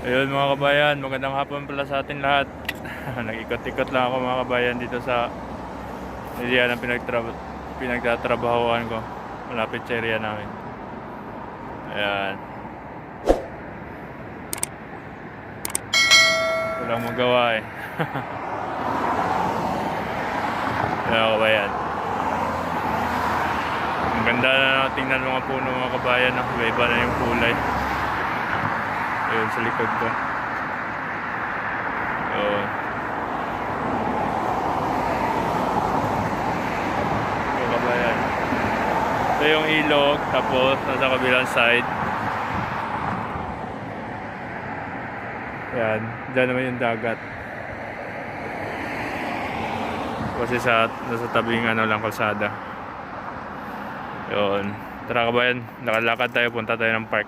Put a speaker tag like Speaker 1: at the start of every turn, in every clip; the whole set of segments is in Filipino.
Speaker 1: Ayun mga kabayan, magandang hapon pala sa atin lahat. Nag-ikot-ikot lang ako mga kabayan dito sa area ng pinagtatrabahoan ko. Malapit sa area namin. Ayan. Walang magawa eh. Ayan mga kabayan. Ang ganda na tingnan mga puno mga kabayan. Iba-iba na yung kulay. Ayun sa likod ko. Ayun. Mga kabayan. Ito yung ilog. Tapos nasa kabilang side. Yan. Diyan naman yung dagat. Kasi nasa tabing lang kalsada. Yun. Tara kabayan. Nakalakad tayo. Punta tayo ng park.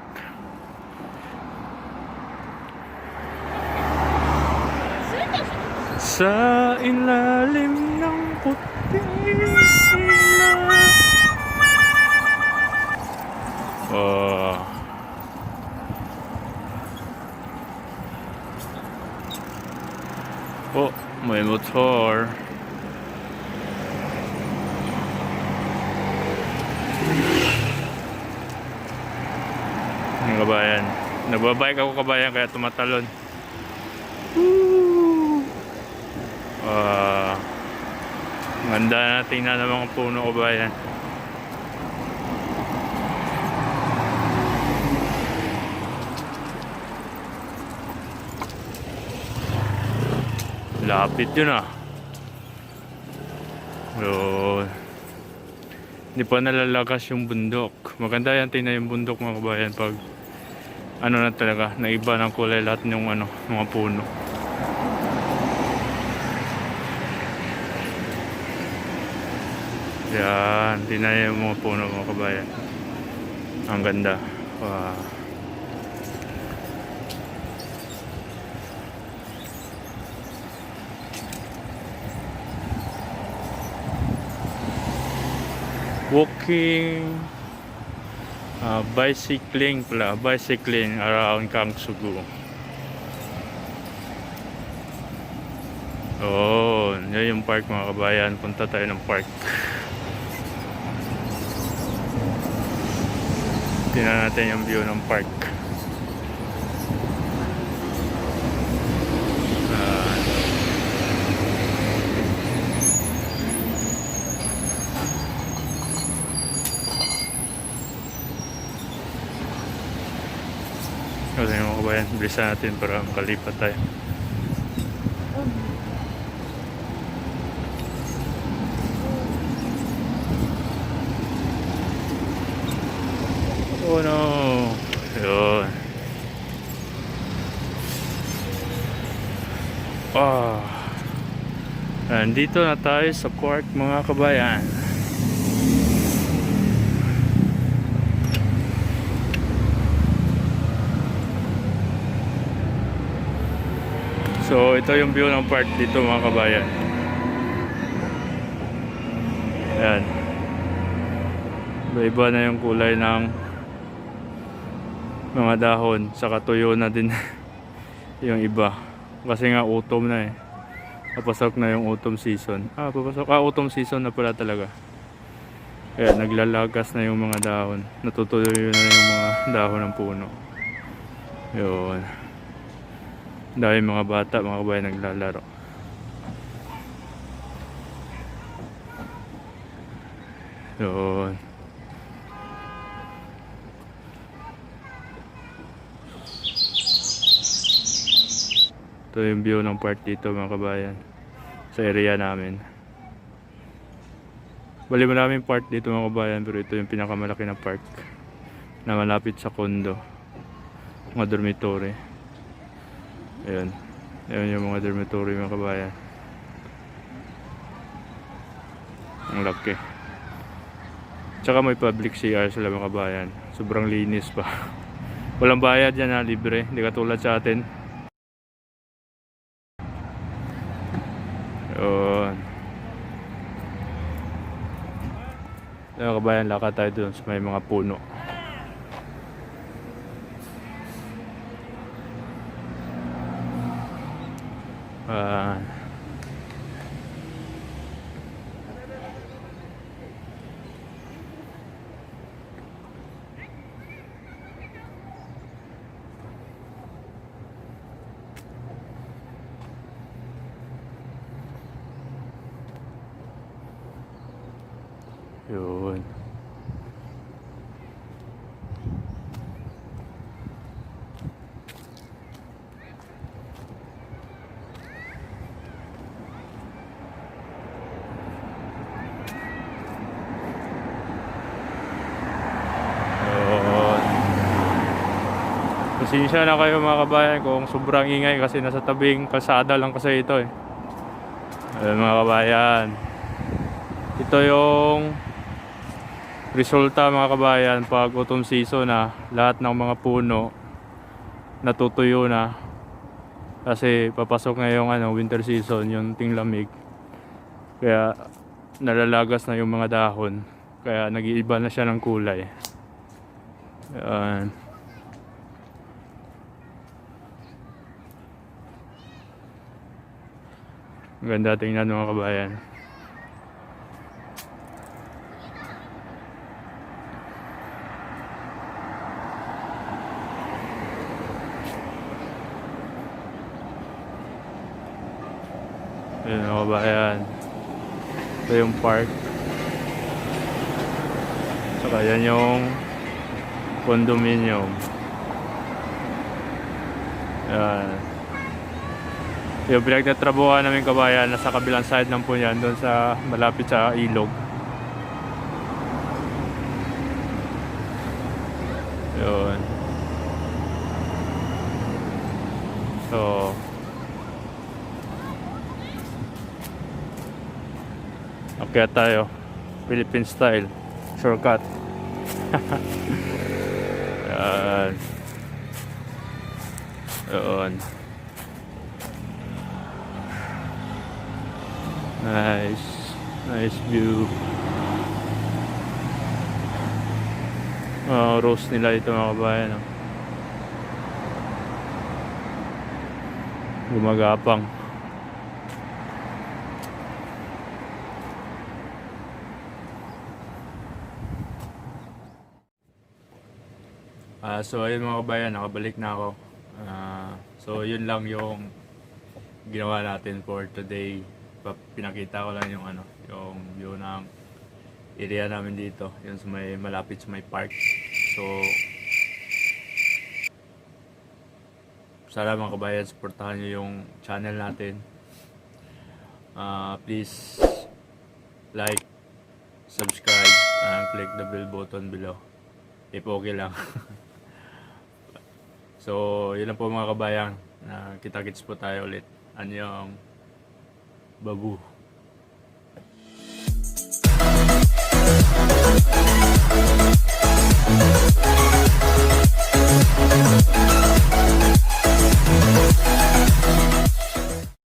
Speaker 1: Sa ilalim ng puting ilaw. Oh, may motor. Ang kabayan. Nagbabike ako kabayan kaya tumatalon. Ganda na tingnan ng mga puno kabayan. Lapit yun ah. Yun. Hindi pa nalalagas yung bundok. Maganda yan tingnan yung bundok mga kabayan pag na talaga, naiba ng kulay lahat ng mga puno. Yan, tingnan yung mga puno mga kabayan. Ang ganda. Wow. Walking, bicycling around Gangseogu. Oh, yan yung park mga kabayan. Punta tayo ng park. Tingnan natin yung view ng park. Kasi mga kabayan, bilisan natin para makalipat tayo. Oh no. Yun. Nandito na tayo sa park mga kabayan. So ito yung view ng park dito mga kabayan. Ayan. Iba na yung kulay ng mga dahon. Saka tuyo na din yung iba. Kasi nga autumn na eh. Papasok na yung autumn season. Autumn season na pala talaga. Kaya naglalagas na yung mga dahon. Natutuyo na yung mga dahon ng puno. Yun. Dahil mga bata, mga kabayan naglalaro. Yun. Ito yung view ng park dito mga kabayan. Sa area namin. Bali maraming park dito mga kabayan, pero ito yung pinakamalaki na park na malapit sa condo. Mga dormitory. Ayan. Ayan yung mga dormitory mga kabayan. Ang laki. Tsaka may public CR sila mga kabayan. Sobrang linis pa. Walang bayad yan ha, libre. Hindi katulad sa atin. Ayan. Mga kabayan, lakad tayo dun sa may mga puno. Yun. Pasensya na kayo mga kabayan kung sobrang ingay kasi nasa tabing kalsada lang kasi ito eh. Ayun mga kabayan. Ito yung resulta mga kabayan pag autumn season na lahat ng mga puno natutuyo na. Kasi papasok na yung winter season, yung tinglamig. Kaya nalalagas na yung mga dahon. Kaya nag-iiba na siya ng kulay. Ayan. Ganda tingnan mga kabayan. Ayan mga kabayan. Ito yung park. Saka yan yung condominium. Ayan. Yung pinagtatrabuhan namin kabayan nasa kabilang side lang po yan, doon sa malapit sa ilog. Yun. So okay tayo, Philippine style shortcut. Yan. Yun. Nice view. Roast nila ito mga kabayan. Gumagapang. So ayun mga kabayan, nakabalik na ako. So yun lang yung ginawa natin for today. Pinakita ko lang yung yung view ng area namin dito, yung sa may malapit sa may park. So sana mga kabayan, supportahan nyo yung channel natin. Please like, subscribe, and click the bell button below if okay lang. So yun lang po mga kabayan, kita-kits po tayo ulit. Anyong babu.